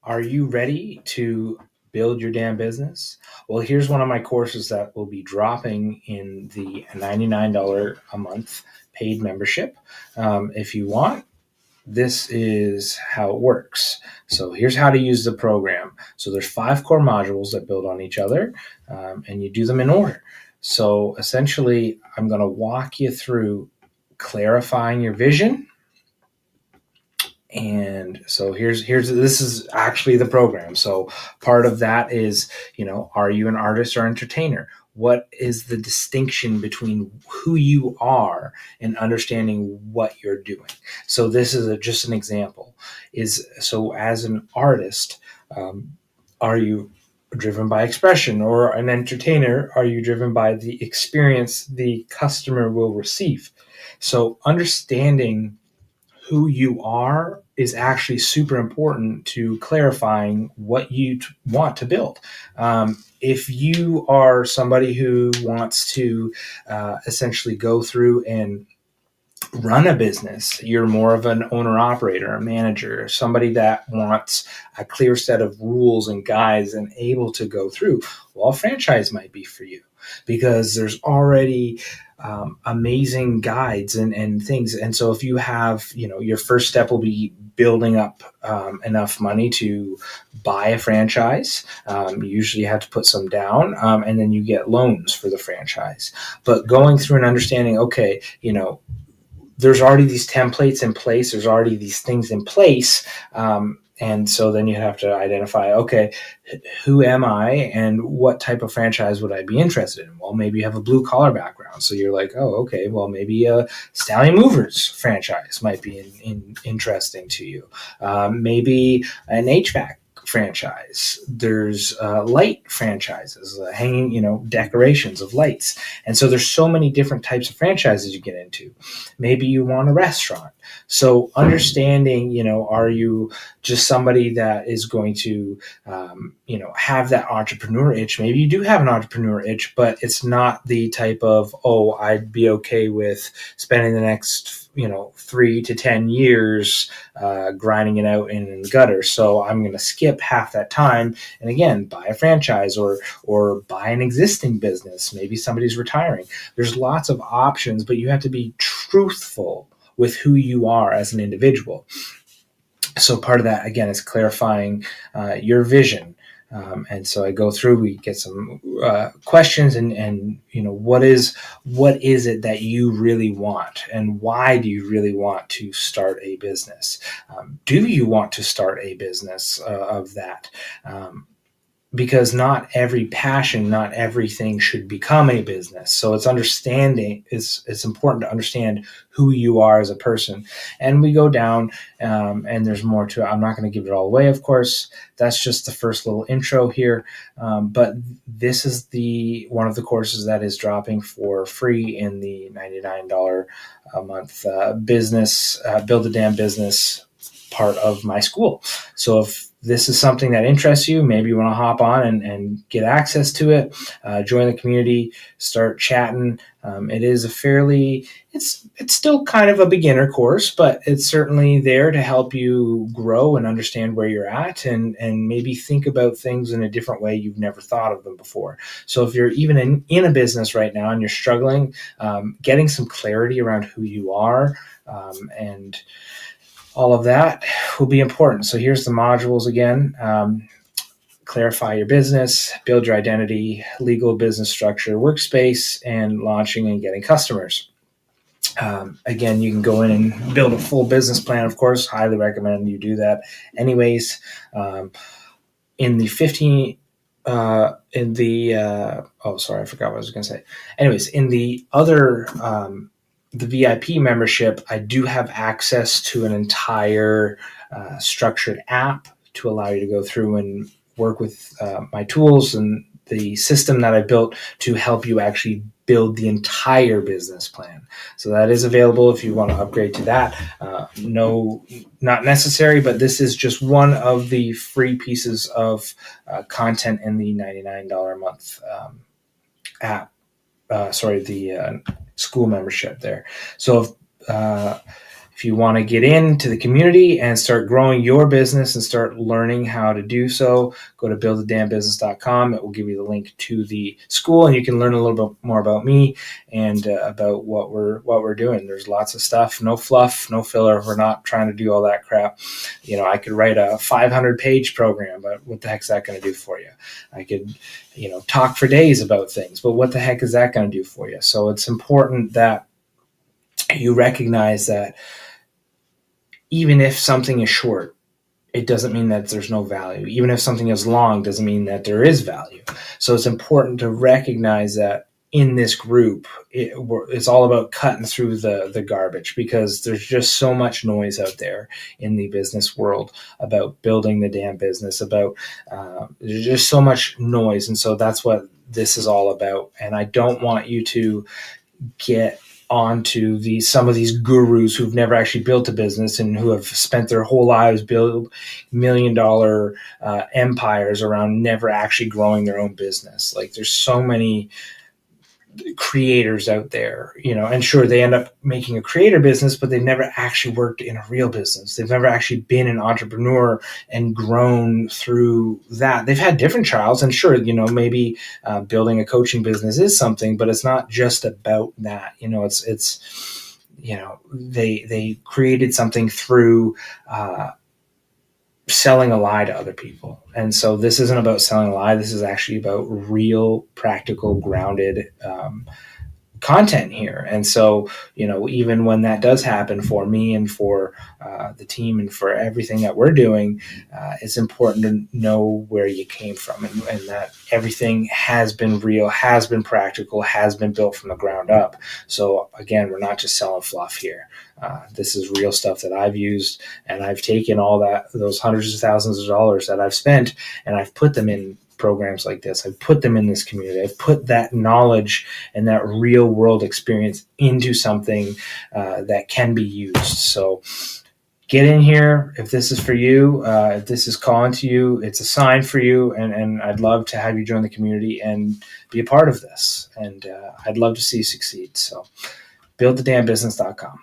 Are you ready to build your damn business? Well, here's one of my courses that will be dropping in the $99 a month paid membership. If you want, this is how it works. So here's how to use the program. So there's 5 core modules that build on each other, and you do them in order. So essentially, I'm going to walk you through clarifying your vision. And so here's this is actually the program. So part of that is, are you an artist or entertainer? What is the distinction between who you are and understanding what you're doing? So this is just an example. So as an artist, are you driven by expression, or an entertainer, are you driven by the experience the customer will receive? So understanding who you are is actually super important to clarifying what you want to build. If you are somebody who wants to essentially go through and run a business, you're more of an owner operator, a manager, somebody that wants a clear set of rules and guides and able to go through, well, a franchise might be for you because there's already amazing guides and things. And so if you have, your first step will be building up enough money to buy a franchise. You usually have to put some down, and then you get loans for the franchise. But going through and understanding, okay, there's already these templates in place. There's already these things in place. And so then you have to identify, okay, who am I and what type of franchise would I be interested in? Well, maybe you have a blue collar background. So you're like, oh, okay, well, maybe a Stallion Movers franchise might be interesting to you. Maybe an HVAC franchise. There's light franchises, hanging, decorations of lights. And so there's so many different types of franchises you get into. Maybe you want a restaurant. So understanding, are you just somebody that is going to, have that entrepreneur itch? Maybe you do have an entrepreneur itch, but it's not the type of, oh, I'd be okay with spending the next 3 to 10 years grinding it out in the gutter. So I'm going to skip half that time and again buy a franchise or buy an existing business. Maybe somebody's retiring. There's lots of options, but you have to be truthful with who you are as an individual. So part of that again is clarifying your vision. And so I go through, we get some questions and what is it that you really want, and why do you really want to start a business? Do you want to start a business of that? Because not every passion, not everything should become a business. So it's important to understand who you are as a person. And we go down, and there's more to it. I'm not going to give it all away, of course. That's just the first little intro here. But this is one of the courses that is dropping for free in the $99 a month business, build a damn business part of my school. So if this is something that interests you, maybe you want to hop on and get access to it, join the community, start chatting. It is it's still kind of a beginner course, but it's certainly there to help you grow and understand where you're at and maybe think about things in a different way you've never thought of them before. So if you're even in a business right now and you're struggling, getting some clarity around who you are, and all of that will be important. So here's the modules again. Clarify your business, build your identity, legal business structure, workspace, and launching and getting customers. Again, you can go in and build a full business plan, of course. Highly recommend you do that anyways. In the 15... sorry, I forgot what I was going to say. Anyways, in the other... the VIP membership, I do have access to an entire structured app to allow you to go through and work with my tools and the system that I built to help you actually build the entire business plan. So that is available if you want to upgrade to that. No, not necessary, but this is just one of the free pieces of content in the $99 a month app. The school membership there. So if If you want to get into the community and start growing your business and start learning how to do so, go to buildadamnbusiness.com. It will give you the link to the school, and you can learn a little bit more about me and about what we're doing. There's lots of stuff, no fluff, no filler. We're not trying to do all that crap. I could write a 500-page program, but what the heck is that going to do for you? I could, talk for days about things, but what the heck is that going to do for you? So it's important that you recognize that even if something is short, it doesn't mean that there's no value. Even if something is long, doesn't mean that there is value. So it's important to recognize that in this group, it's all about cutting through the garbage, because there's just so much noise out there in the business world about building the damn business, there's just so much noise. And so that's what this is all about. And I don't want you to get onto some of these gurus who've never actually built a business and who have spent their whole lives build $1 million empires around never actually growing their own business. Like, there's so many creators out there, and sure, they end up making a creator business, but they've never actually worked in a real business. They've never actually been an entrepreneur and grown through that. They've had different trials, and sure, maybe building a coaching business is something, but it's not just about that. It's they created something through selling a lie to other people. And so this isn't about selling a lie. This is actually about real, practical, grounded content here. And so, even when that does happen for me and for the team and for everything that we're doing, it's important to know where you came from, and that everything has been real, has been practical, has been built from the ground up. So again, we're not just selling fluff here. This is real stuff that I've used, and I've taken those hundreds of thousands of dollars that I've spent, and I've put them in programs like this. I've put them in this community. I've put that knowledge and that real world experience into something that can be used. So get in here. If this is for you, if this is calling to you, it's a sign for you. And I'd love to have you join the community and be a part of this. And I'd love to see you succeed. So buildthedamnbusiness.com.